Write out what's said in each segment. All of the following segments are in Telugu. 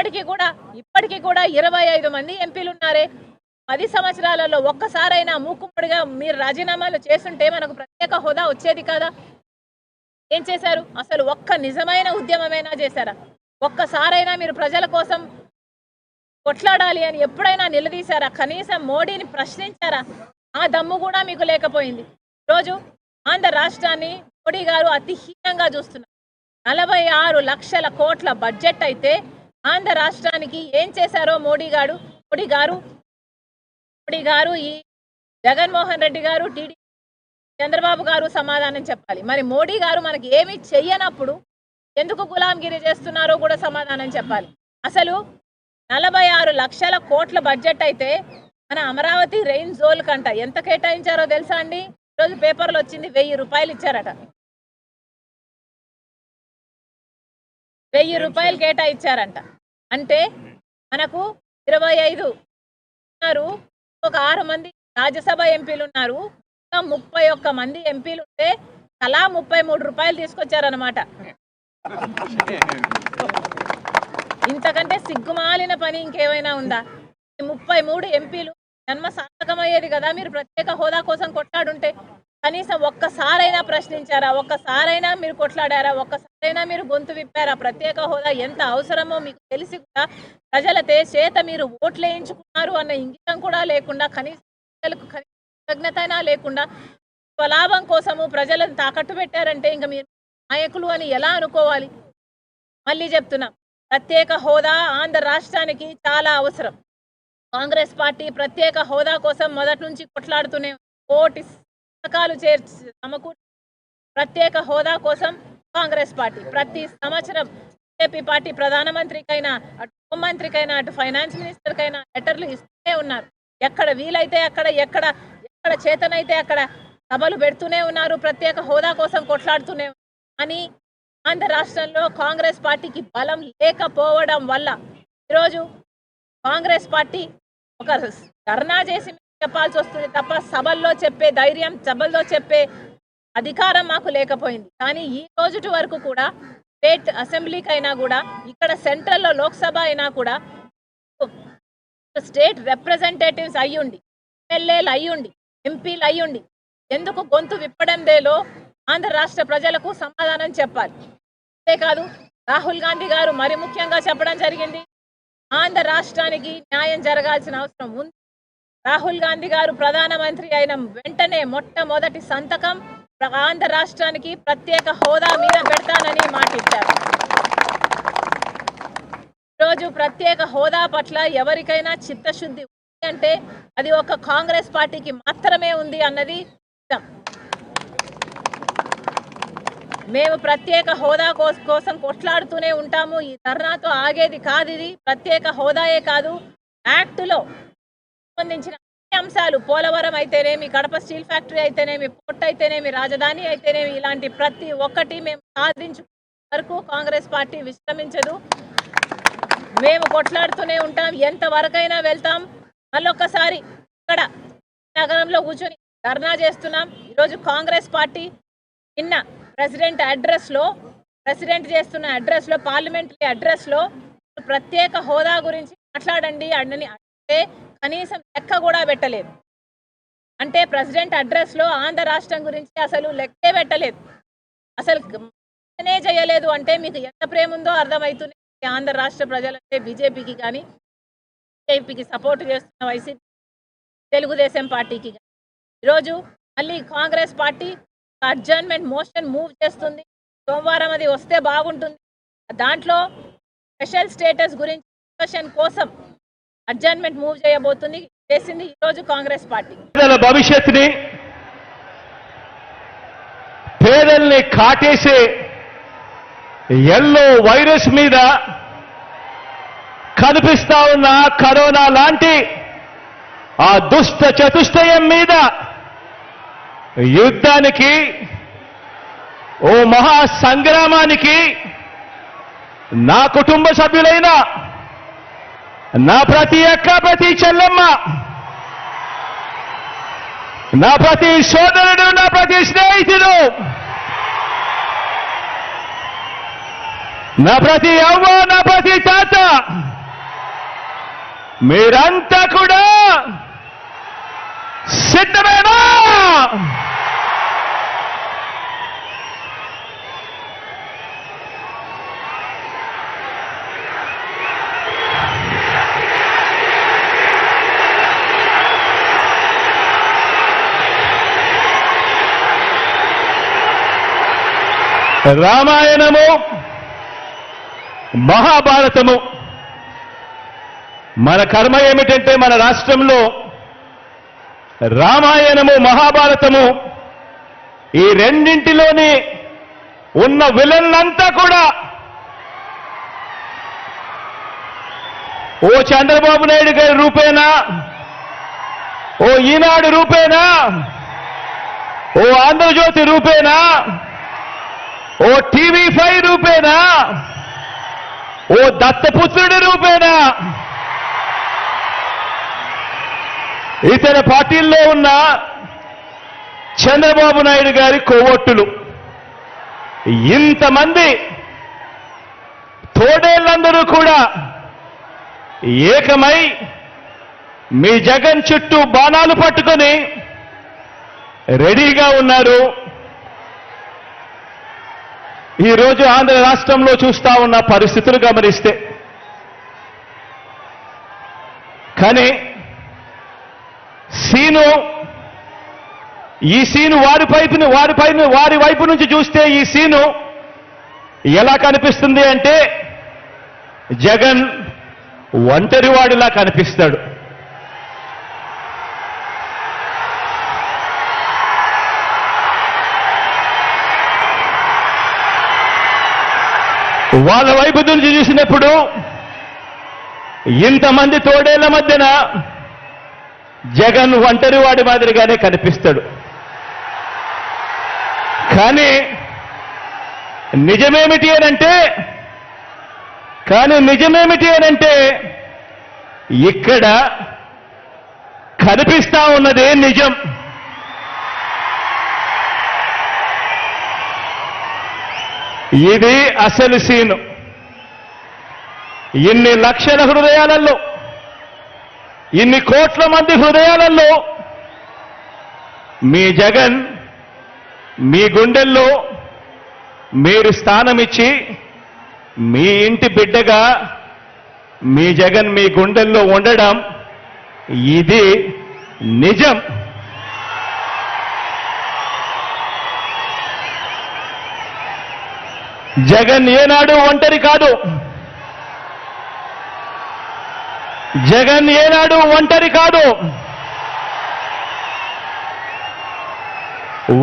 ఇప్పటికీ కూడా 25 మంది ఎంపీలు ఉన్నారే. 10 సంవత్సరాలలో ఒక్కసారైనా మూకుమ్మడిగా మీరు రాజీనామాలు చేస్తుంటే మనకు ప్రత్యేక హోదా వచ్చేది కాదా? ఏం చేశారు? అసలు ఒక్క నిజమైన ఉద్యమమైనా చేశారా? ఒక్కసారైనా మీరు ప్రజల కోసం కొట్లాడాలి అని ఎప్పుడైనా నిలదీశారా? కనీసం మోడీని ప్రశ్నించారా? ఆ దమ్ము కూడా మీకు లేకపోయింది. ఈరోజు ఆంధ్ర రాష్ట్రాన్ని మోడీ గారు అతిహీనంగా చూస్తున్నారు. 46 లక్షల కోట్ల బడ్జెట్ అయితే ఆంధ్ర రాష్ట్రానికి ఏం చేశారో మోడీ గారు ఈ జగన్మోహన్ రెడ్డి గారు, టీడీపీ చంద్రబాబు గారు సమాధానం చెప్పాలి. మరి మోడీ గారు మనకి ఏమి చెయ్యనప్పుడు ఎందుకు గులాంగిరి చేస్తున్నారో కూడా సమాధానం చెప్పాలి. అసలు 46 లక్షల కోట్ల బడ్జెట్ అయితే మన అమరావతి రెయిన్ జోన్ కంట ఎంత కేటాయించారో తెలుసా అండి? ఈరోజు పేపర్లో వచ్చింది 1000 రూపాయలు ఇచ్చారట. 1000 రూపాయలు కేటాయించారంట. అంటే మనకు 25 ఉన్నారు, ఒక 6 మంది రాజ్యసభ ఎంపీలు ఉన్నారు, 31 మంది ఎంపీలు ఉంటే తలా 33 రూపాయలు తీసుకొచ్చారనమాట. ఇంతకంటే సిగ్గుమాలిన పని ఇంకేమైనా ఉందా? 33 ఎంపీలు జన్మ సార్థకమయ్యేది కదా మీరు ప్రత్యేక హోదా కోసం కొట్లాడుంటే. కనీసం ఒక్కసారైనా ప్రశ్నించారా? ఒక్కసారైనా మీరు కొట్లాడారా? ఒక్కసారైనా మీరు గొంతు విప్పారా? ప్రత్యేక హోదా ఎంత అవసరమో మీకు తెలిసి కూడా ప్రజల చేత మీరు ఓట్లు వేయించుకున్నారు అన్న ఇంగితం కూడా లేకుండా, కనీసం కృతజ్ఞత లేకుండా స్వలాభం కోసము ప్రజలను తాకట్టు పెట్టారంటే ఇంకా మీరు నాయకులు అని ఎలా అనుకోవాలి? మళ్ళీ చెప్తున్నాం, ప్రత్యేక హోదా ఆంధ్ర రాష్ట్రానికి చాలా అవసరం. కాంగ్రెస్ పార్టీ ప్రత్యేక హోదా కోసం మొదటి నుంచి కొట్లాడుతూనే కోటి పథకాలు సమకూర్చి ప్రత్యేక హోదా కోసం కాంగ్రెస్ పార్టీ ప్రతి సంవత్సరం బీజేపీ పార్టీ ప్రధానమంత్రికైనా, అటు హోంమంత్రికైనా, అటు ఫైనాన్స్ మినిస్టర్కైనా లెటర్లు ఇస్తూనే ఉన్నారు. ఎక్కడ వీలైతే అక్కడ, ఎక్కడ చేతనైతే అక్కడ సభలు పెడుతూనే ఉన్నారు, ప్రత్యేక హోదా కోసం కొట్లాడుతూనే ఉన్నారు. అని ఆంధ్ర రాష్ట్రంలో కాంగ్రెస్ పార్టీకి బలం లేకపోవడం వల్ల ఈరోజు కాంగ్రెస్ పార్టీ ఒక ధర్నా చేసి చెప్పాల్సి వస్తుంది తప్ప సభల్లో చెప్పే ధైర్యం, సభల్లో చెప్పే అధికారం మాకు లేకపోయింది. కానీ ఈ రోజుటి వరకు కూడా స్టేట్ అసెంబ్లీకైనా కూడా, ఇక్కడ సెంట్రల్లో లోక్సభ అయినా కూడా స్టేట్ రిప్రజెంటేటివ్స్ అయ్యుండి, ఎమ్మెల్యేలు అయ్యుండి, ఎంపీలు అయ్యుండి ఎందుకు గొంతు విప్పడం లేదో ఆంధ్ర రాష్ట్ర ప్రజలకు సమాధానం చెప్పాలి. అంతేకాదు రాహుల్ గాంధీ గారు మరి ముఖ్యంగా చెప్పడం జరిగింది, ఆంధ్ర రాష్ట్రానికి న్యాయం జరగాల్సిన అవసరం ఉంది. రాహుల్ గాంధీ గారు ప్రధానమంత్రి అయిన వెంటనే మొట్టమొదటి సంతకం ఆంధ్ర రాష్ట్రానికి ప్రత్యేక హోదా మీద పెడతానని మాటిచ్చారు. ఈరోజు ప్రత్యేక హోదా పట్ల ఎవరికైనా చిత్తశుద్ధి ఉంది అంటే అది ఒక కాంగ్రెస్ పార్టీకి మాత్రమే ఉంది అన్నది. మేము ప్రత్యేక హోదా కోసం కొట్లాడుతూనే ఉంటాము. ఈ ధర్నాతో ఆగేది కాదు. ఇది ప్రత్యేక హోదాయే కాదు, యాక్టులో సంబంధించిన అంశాలు, పోలవరం అయితేనేమి, కడప స్టీల్ ఫ్యాక్టరీ అయితేనేమి, పోర్ట్ అయితేనేమి, రాజధాని అయితేనేమి, ఇలాంటి ప్రతి ఒక్కటి మేము సాధించు వరకు కాంగ్రెస్ పార్టీ విశ్రమించదు. మేము కొట్లాడుతూనే ఉంటాం, ఎంతవరకైనా వెళ్తాం. మళ్ళొక్కసారి ఇక్కడ నగరంలో కూర్చొని ధర్నా చేస్తున్నాం. ఈరోజు కాంగ్రెస్ పార్టీ నిన్న ప్రెసిడెంట్ చేస్తున్న అడ్రస్లో, పార్లమెంటరీ అడ్రస్లో ప్రత్యేక హోదా గురించి మాట్లాడండి అని అంటే కనీసం లెక్క కూడా పెట్టలేదు. అంటే ప్రెసిడెంట్ అడ్రస్లో ఆంధ్ర రాష్ట్రం గురించి అసలు లెక్కే పెట్టలేదు, అసలు చేయలేదు. అంటే మీకు ఎంత ప్రేమ ఉందో అర్థమవుతుంది ఆంధ్ర రాష్ట్ర ప్రజలంటే. బీజేపీకి కానీ, బీజేపీకి సపోర్ట్ చేస్తున్న వైసీపీ, తెలుగుదేశం పార్టీకి కానీ. ఈరోజు మళ్ళీ Congress party adjournment motion move చేస్తుంది. సోమవారం అది వస్తే బాగుంటుంది. దాంట్లో స్పెషల్ స్టేటస్ గురించి డిస్కషన్ కోసం అడ్జర్న్మెంట్ మూవ్ చేసింది ఈరోజు కాంగ్రెస్ పార్టీ. భవిష్యత్తుని, పేదల్ని కాటేసే ఎల్లో వైరస్ మీద కనిపిస్తా ఉన్న కరోనా లాంటి ఆ దుష్ట చతుష్టయం మీద యుద్ధానికి, ఓ మహా సంగ్రామానికి నా కుటుంబ సభ్యులైన నా ప్రతి అక్క, ప్రతి చెల్లెమ్మ, నా ప్రతి సోదరుడు, నా ప్రతి స్నేహితుడు, నా ప్రతి అవ్వ, నా ప్రతి తాత మీరంతా కూడా సిద్ధమేనా? రామాయణము, మహాభారతము. మన కర్మ ఏమిటంటే మన రాష్ట్రంలో రామాయణము, మహాభారతము ఈ రెండింటిలోని ఉన్న విలన్లంతా కూడా ఓ చంద్రబాబు నాయుడు గారి రూపేనా, ఓ ఈనాడు రూపేనా, ఓ ఆంధ్రజ్యోతి రూపేనా, ఓ TV5 రూపేనా, ఓ దత్తపుత్రుడి రూపేనా, ఇతర పార్టీల్లో ఉన్న చంద్రబాబు నాయుడు గారి కోవొట్టులు, ఇంతమంది తోడేళ్లందరూ కూడా ఏకమై మీ జగన్ చుట్టూ బాణాలు పట్టుకొని రెడీగా ఉన్నారు. ఈరోజు ఆంధ్ర రాష్ట్రంలో చూస్తా ఉన్న పరిస్థితులు గమనిస్తే, కానీ ఈ సీను వారి వైపు నుంచి చూస్తే ఈ సీను ఎలా కనిపిస్తుంది అంటే జగన్ ఒంటరివాడిలా కనిపిస్తాడు. వాళ్ళ వైపు నుంచి చూసినప్పుడు ఇంతమంది తోడేళ్ల మధ్యన జగన్ ఒంటరివాడి మాదిరిగానే కనిపిస్తాడు. కానీ నిజమేమిటి అనంటే ఇక్కడ కనిపిస్తా ఉన్నదే నిజం. ఇది అసలు సీను. ఇన్ని లక్షల హృదయాలలో, ఇన్ని కోట్ల మంది హృదయాలలో మీ జగన్ మీ గుండెల్లో మీరు స్థానమిచ్చి మీ ఇంటి బిడ్డగా మీ జగన్ మీ గుండెల్లో ఉండడం ఇది నిజం. జగన్ ఏనాడు ఒంటరి కాదు. జగన్ ఏనాడు ఒంటరి కాదు.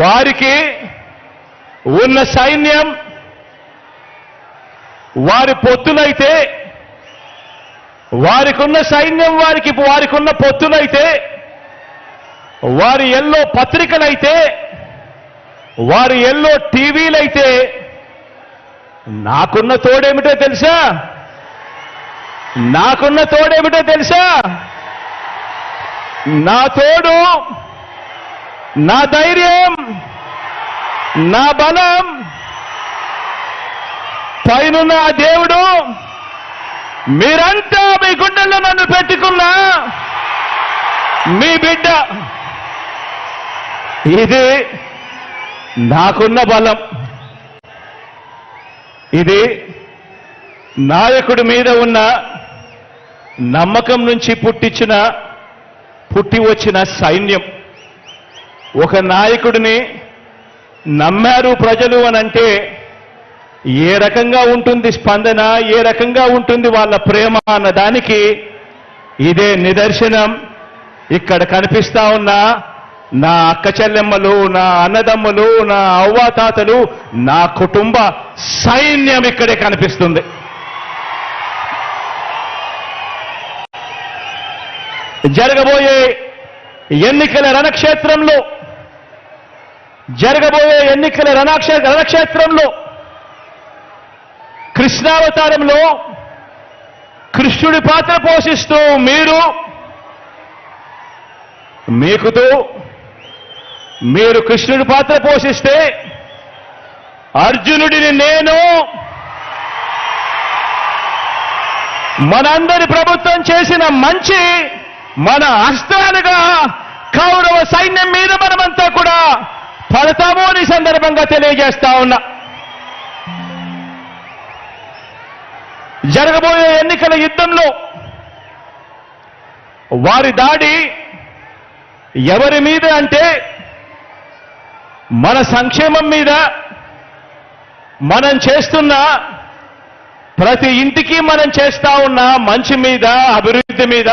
వారికి ఉన్న సైన్యం, వారి పొత్తులైతే, వారికున్న సైన్యం, వారికున్న పొత్తులైతే, వారి ఎల్లో పత్రికలైతే, వారి ఎల్లో టీవీలైతే, నాకున్న తోడేమిటో తెలుసా? నా తోడు, నా ధైర్యం, నా బలం, పైనున్న ఆ దేవుడు, మీరంతా మీ గుండెల్లో నన్ను పెట్టుకున్న మీ బిడ్డ. ఇది నాకున్న బలం. ఇది నాయకుడి మీద ఉన్న నమ్మకం నుంచి పుట్టి వచ్చిన సైన్యం. ఒక నాయకుడిని నమ్మారు ప్రజలు అనంటే ఏ రకంగా ఉంటుంది స్పందన, ఏ రకంగా ఉంటుంది వాళ్ళ ప్రేమ అన్న దానికి ఇదే నిదర్శనం. ఇక్కడ కనిపిస్తా ఉన్న నా అక్క చెల్లెమ్మలు, నా అన్నదమ్ములు, నా అవ్వాతాతలు, నా కుటుంబ సైన్యం ఇక్కడే కనిపిస్తుంది. జరగబోయే ఎన్నికల రణక్షేత్రంలో కృష్ణావతారంలో కృష్ణుడి పాత్ర పోషిస్తూ మీరు కృష్ణుడి పాత్ర పోషిస్తే అర్జునుడిని నేను, మనందరి ప్రభుత్వం చేసిన మంచి మన అస్త్రాలుగా కౌరవ సైన్యం మీద మనమంతా కూడా ఫలితాము అని సందర్భంగా తెలియజేస్తా ఉన్నా. జరగబోయే ఎన్నికల యుద్ధంలో వారి దాడి ఎవరి మీద అంటే మన సంక్షేమం మీద, మనం చేస్తున్న ప్రతి ఇంటికి మనం చేస్తా ఉన్న మంచి మీద, అభివృద్ధి మీద.